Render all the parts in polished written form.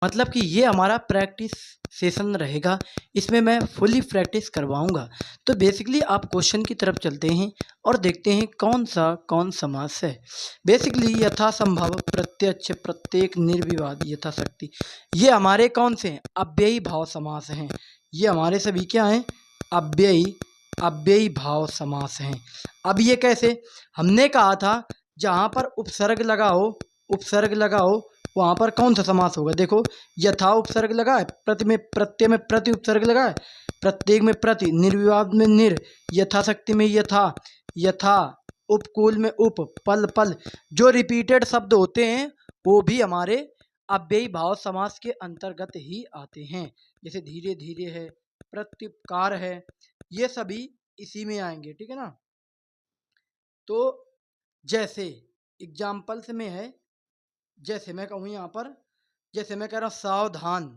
मतलब कि ये हमारा प्रैक्टिस सेशन रहेगा, इसमें मैं फुली प्रैक्टिस करवाऊँगा। तो बेसिकली आप क्वेश्चन की तरफ चलते हैं और देखते हैं कौन समास है। बेसिकली यथासंभव, प्रत्यक्ष, प्रत्येक, निर्विवाद, यथाशक्ति, ये हमारे कौन से हैं? अव्ययी भाव समास हैं। ये हमारे सभी क्या हैं? अव्ययी अव्ययी भाव समास हैं। अब ये कैसे? हमने कहा था जहाँ पर उपसर्ग लगा हो वहाँ पर कौन सा समास होगा? देखो, यथा उपसर्ग लगा है, प्रत्यय में प्रति उपसर्ग लगा है, प्रत्येक में प्रति, निर्विवाद में निर, यथाशक्ति में यथा, उपकूल में उप, पल पल, जो रिपीटेड शब्द होते हैं वो भी हमारे अव्ययी भाव समास के अंतर्गत ही आते हैं। जैसे धीरे धीरे है, प्रत्युपकार है, ये सभी इसी में आएंगे। ठीक है ना? तो जैसे एग्जाम्पल्स में है, जैसे मैं कहूँ यहाँ पर, जैसे मैं कह रहा हूँ सावधान,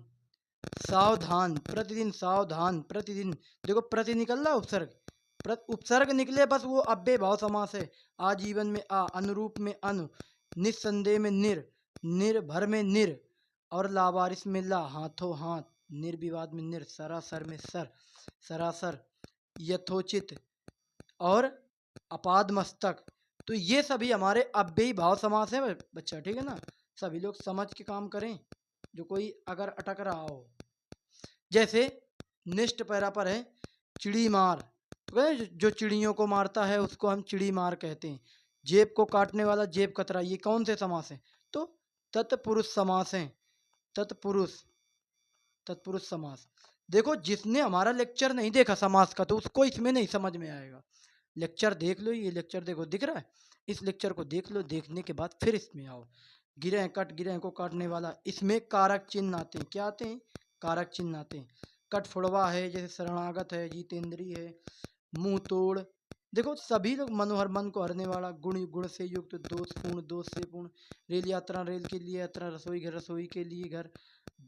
सावधान, प्रतिदिन, सावधान, प्रतिदिन। देखो प्रति निकल रहा है उपसर्ग, उपसर्ग निकले बस वो अव्यय भाव समास है। आजीवन में आ, अनुरूप में अनु, निस्संदेह में निर, निर्भर में निर, और लावारिस में ला, हाथों हाथ, निर्विवाद में निर, सरासर में सर, सरासर, यथोचित और अपाद मस्तक। तो ये सभी हमारे अव्ययी भाव समास है बच्चा। ठीक है ना? सभी लोग समझ के काम करें, जो कोई अगर अटक रहा हो। जैसे नेक्स्ट पैरा पर है चिड़ी मार, तो कहते हैं जो चिड़ियों को मारता है उसको हम चिड़ी मार कहते हैं। जेब को काटने वाला जेब कतरा, ये कौन से समास हैं? तो तत्पुरुष समास हैं। तत्पुरुष, तत्पुरुष समास। देखो, जिसने हमारा लेक्चर नहीं देखा समास का तो उसको इसमें नहीं समझ में आएगा। लेक्चर देख लो, ये लेक्चर देखो, दिख रहा है? इस लेक्चर को देख लो, देखने के बाद फिर इसमें आओ। गिरह कट, गिरह को काटने वाला, इसमें कारक चिन्ह आते हैं। क्या आते हैं? कारक चिन्ह आते हैं। कटफुड़वा है, जैसे शरणागत है, जितेंद्री है, मुंह तोड़। देखो सभी लोग, मनोहर, मन को हरने वाला, गुण, गुण से युक्त, दोषपूर्ण, दोष से पूर्ण, रेल यात्रा, रेल के लिए यात्रा, रसोई घर, रसोई के लिए घर,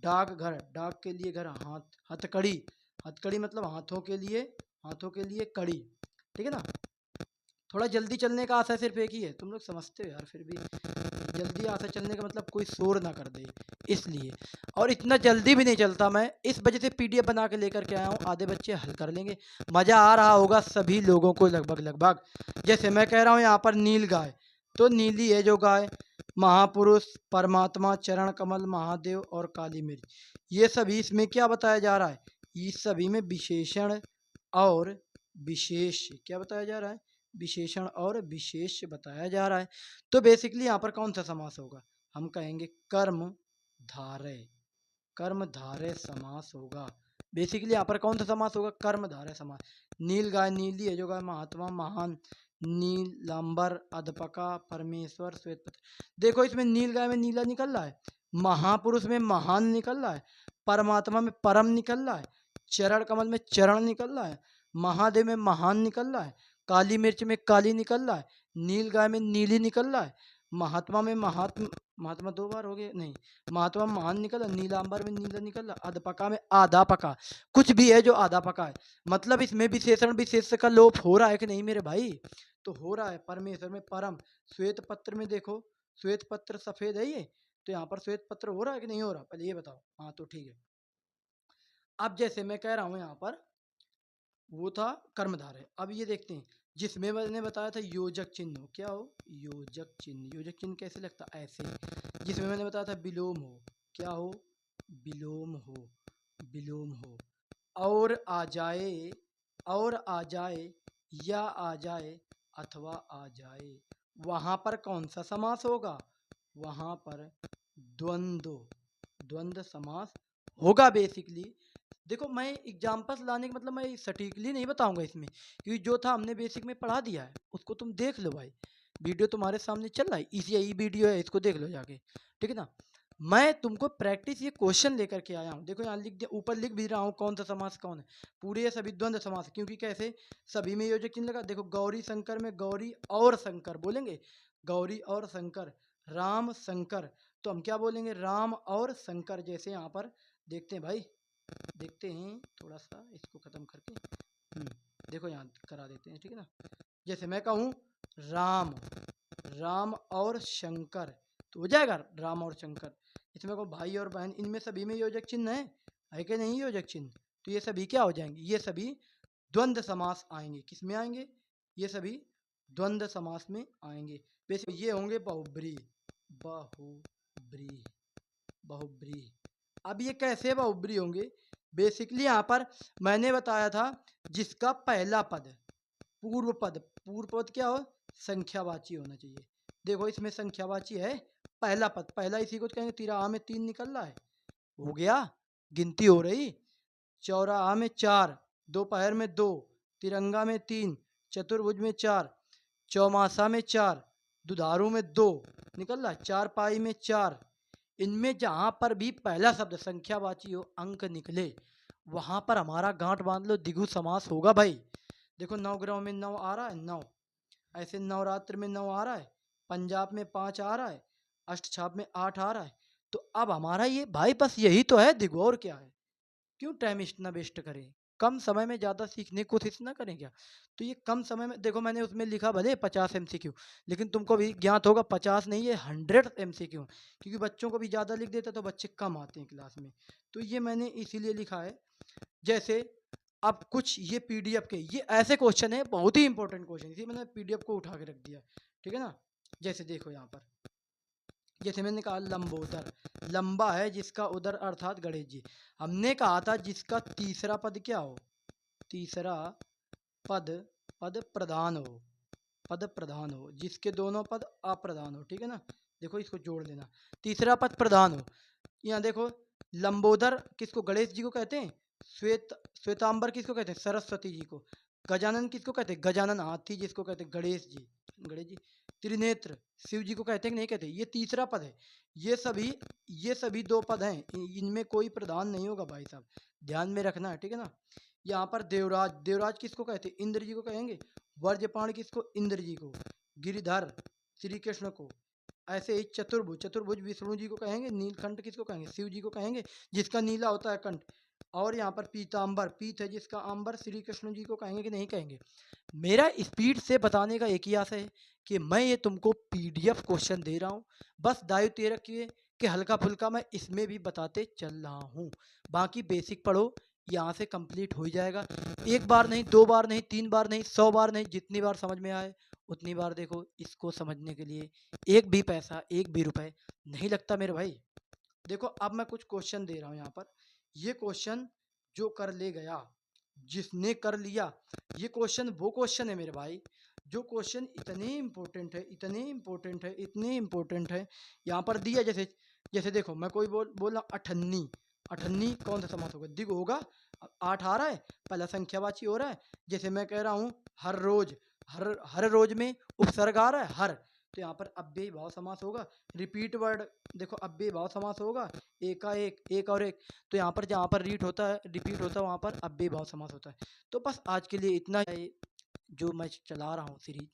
डाक घर, डाक के लिए घर, हाथ, हथकड़ी, हथकड़ी मतलब हाथों के लिए, हाथों के लिए कड़ी। ठीक है ना? थोड़ा जल्दी चलने का आशा सिर्फ एक ही है, तुम लोग समझते हो यार, फिर भी जल्दी आशा चलने का मतलब कोई शोर ना कर दे, इसलिए। और इतना जल्दी भी नहीं चलता मैं, इस वजह से पीडीएफ बना के लेकर के आया हूँ, आधे बच्चे हल कर लेंगे। मज़ा आ रहा होगा सभी लोगों को लगभग लगभग। जैसे मैं कह रहा हूँ यहाँ पर नील गाय, तो नीली है जो गाय, महापुरुष, परमात्मा, चरण कमल, महादेव और काली मिर्च, ये सभी इसमें क्या बताया जा रहा है? इस सभी में विशेषण और विशेष क्या बताया जा रहा है? विशेषण और विशेष बताया जा रहा है। तो बेसिकली यहाँ पर कौन सा समास होगा? हम कहेंगे कर्म धारय, कर्म धारय समास होगा। बेसिकली यहाँ पर कौन सा समास होगा? कर्म धारय समास। नील गाय, नीली है जो गाय, महात्मा, महान, नीलांबर, अधपका, परमेश्वर, श्वेतपत्र। देखो इसमें नील गाय में नीला निकल रहा है, महापुरुष में महान निकल रहा है, परमात्मा में परम निकल रहा है, चरण कमल में चरण निकल रहा है, महादेव में महान निकल रहा है, काली मिर्च में काली निकल रहा है, नील गाय में नीली निकल रहा है, महात्मा में महात्मा, महात्मा दो बार हो गए नहीं, महात्मा में महान निकल रहा, नीलांबर में नीला निकल रहा, अधपका में आधा पका, कुछ भी है जो आधा पका है। मतलब इसमें विशेषण विशेष का लोप हो रहा है कि नहीं मेरे भाई? तो हो रहा है। परमेश्वर में परम, श्वेत पत्र में देखो, श्वेत पत्र सफेद है ये, तो यहाँ पर श्वेत पत्र हो रहा है कि नहीं हो रहा? पहले ये बताओ। हाँ तो ठीक है। अब जैसे मैं कह रहा हूँ यहाँ पर, वो था कर्मधारय है। अब ये देखते हैं, जिसमें मैंने बताया था योजक चिन्ह हो, क्या हो? योजक चिन्ह। योजक चिन्ह कैसे लगता? ऐसे। जिसमें मैंने बताया था विलोम हो, क्या हो? विलोम हो, विलोम हो। और आ जाए, और आ जाए, या आ जाए, अथवा आ जाए, वहां पर कौन सा समास होगा? वहां पर द्वंद्व, द्वंद्व समास होगा बेसिकली। देखो मैं एग्जाम्पल्स लाने का मतलब मैं सटीकली नहीं बताऊंगा इसमें, क्योंकि जो था हमने बेसिक में पढ़ा दिया है, उसको तुम देख लो भाई। वीडियो तुम्हारे सामने चल रहा है, इसी यही वीडियो है, इसको देख लो जाके। ठीक है ना? मैं तुमको प्रैक्टिस ये क्वेश्चन लेकर के आया हूँ। देखो यहाँ लिख दिया, ऊपर लिख भी रहा हूँ कौन सा समास कौन है। पूरे ये सभी द्वंद्व समास है, क्योंकि कैसे? सभी में योजक चिन्ह लगा। देखो गौरी शंकर में गौरी और शंकर बोलेंगे, गौरी और शंकर, राम शंकर, तो हम क्या बोलेंगे? राम और शंकर। जैसे यहाँ पर देखते हैं भाई, देखते हैं थोड़ा सा इसको खत्म करके। देखो यहाँ करा देते हैं। ठीक है ना? जैसे मैं कहूँ राम, राम और शंकर, तो हो जाएगा राम और शंकर। इसमें को भाई और बहन, इनमें सभी में योजक चिन्ह है कि नहीं योजक चिन्ह? तो ये सभी क्या हो जाएंगे? ये सभी द्वंद्व समास आएंगे। किस में आएंगे? ये सभी द्वंद्व समास में आएंगे। वैसे ये होंगे बहुब्रीहि, बहुब्रीहि, बहुब्रीहि। अब ये कैसे बहुब्रीहि होंगे? बेसिकली यहाँ पर मैंने बताया था जिसका पहला पद पूर्व पद, पूर्व पद क्या हो? संख्यावाची होना चाहिए। देखो इसमें संख्यावाची है पहला पद, पहला इसी को कहेंगे। तिराहा में 3 निकल रहा है, हो गया, गिनती हो रही। चौराहा में 4, दोपहर में 2, तिरंगा में 3, चतुर्भुज में 4, चौमासा में 4, दुधारू में 2 निकल रहा है, चारपाई में 4। इनमें जहाँ पर भी पहला शब्द संख्यावाची हो, अंक निकले, वहाँ पर हमारा गांठ बांध लो, द्विगु समास होगा भाई। देखो नवग्रह में 9 आ रहा है, 9, ऐसे नवरात्र में 9 आ रहा है, पंजाब में 5 आ रहा है, अष्टछाप में 8 आ रहा है। तो अब हमारा ये भाई बस यही तो है दिगो, और क्या है? क्यों टाइम इतना वेस्ट करें? कम समय में ज़्यादा सीखने की कोशिश ना करें क्या? तो ये कम समय में देखो, मैंने उसमें लिखा भले 50 एमसीक्यू, लेकिन तुमको भी ज्ञात होगा 50 नहीं, ये 100 एमसीक्यू, क्योंकि बच्चों को भी ज़्यादा लिख देता तो बच्चे कम आते हैं क्लास में। तो ये मैंने इसीलिए लिखा है। जैसे अब कुछ ये पीडीएफ के ये ऐसे क्वेश्चन है, बहुत ही इंपॉर्टेंट क्वेश्चन, इसी मैंने पीडीएफ को उठा के रख दिया, ठीक है ना। जैसे देखो यहाँ पर, जैसे मैंने कहा लंबोदर, लंबा है जिसका उदर अर्थात गणेश जी। हमने कहा था जिसका तीसरा पद क्या हो? तीसरा पद, पद प्रधान हो, पद प्रधान हो, जिसके दोनों पद अप्रधान हो, ठीक है ना। देखो इसको जोड़ लेना, तीसरा पद प्रधान हो। यहाँ देखो लंबोदर किसको? गणेश जी को कहते हैं। श्वेतांबर किसको कहते हैं? सरस्वती जी को। गजानन किसको कहते हैं? गजानन हाथी जिसको कहते हैं गणेश जी, गणेश जी। त्रिनेत्र शिव जी को कहते हैं कि नहीं कहते? ये तीसरा पद है। ये सभी 2 पद हैं, इनमें कोई प्रधान नहीं होगा भाई साहब, ध्यान में रखना है, ठीक है ना। यहाँ पर देवराज, देवराज किसको कहते हैं? इंद्र जी को कहेंगे। वर्ज्यपाण किसको? इंद्र जी को। गिरिधर श्री कृष्ण को। ऐसे ही चतुर्भुज, चतुर्भुज विष्णु जी को कहेंगे। नीलकंठ किसको कहेंगे? शिव जी को कहेंगे, जिसका नीला होता है कंठ। और यहाँ पर पीतांबर, पीत है जिसका अंबर, श्री कृष्ण जी को कहेंगे कि नहीं कहेंगे? मेरा स्पीड से बताने का एक ही आशा है कि मैं ये तुमको पीडीएफ क्वेश्चन दे रहा हूँ, बस दायित्व ये रखिए कि हल्का फुल्का मैं इसमें भी बताते चल रहा हूँ। बाकी बेसिक पढ़ो, यहाँ से कंप्लीट हो ही जाएगा। एक बार नहीं, 2 बार नहीं, 3 बार नहीं, 100 बार नहीं, जितनी बार समझ में आए उतनी बार देखो। इसको समझने के लिए एक भी पैसा, एक भी रुपए नहीं लगता मेरे भाई। देखो अब मैं कुछ क्वेश्चन दे रहा हूँ यहाँ पर, ये क्वेश्चन जो कर ले गया, जिसने कर लिया, ये क्वेश्चन वो क्वेश्चन है मेरे भाई, जो क्वेश्चन इतने इंपॉर्टेंट है, इतने इंपॉर्टेंट है, इतने इंपॉर्टेंट है। यहाँ पर दिया जैसे, जैसे देखो मैं कोई बोला अठन्नी, अठन्नी कौन सा समास होगा? द्विगु होगा। 8 आ रहा है, पहला संख्यावाची हो रहा है। जैसे मैं कह रहा हूँ हर रोज, हर रोज में उपसर्ग आ रहा है हर, तो यहाँ पर अव्ययी भाव समास होगा। रिपीट वर्ड देखो, अव्ययी भाव समास होगा। एकाएक, एक और एक, तो यहाँ पर जहाँ पर रीट होता है, रिपीट होता है, वहाँ पर अव्ययी भाव समास होता है। तो बस आज के लिए इतना है जो मैं चला रहा हूँ सीरीज।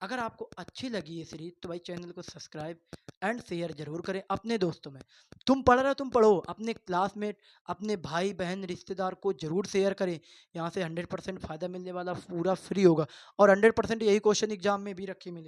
अगर आपको अच्छी लगी ये सीरीज तो भाई चैनल को सब्सक्राइब एंड शेयर जरूर करें अपने दोस्तों में। तुम पढ़ रहे हो, तुम पढ़ो, अपने क्लासमेट, अपने भाई बहन रिश्तेदार को जरूर शेयर करें। यहाँ से 100% फ़ायदा मिलने वाला, पूरा फ्री होगा, और 100% यही क्वेश्चन एग्जाम में भी रखे मिलेंगे।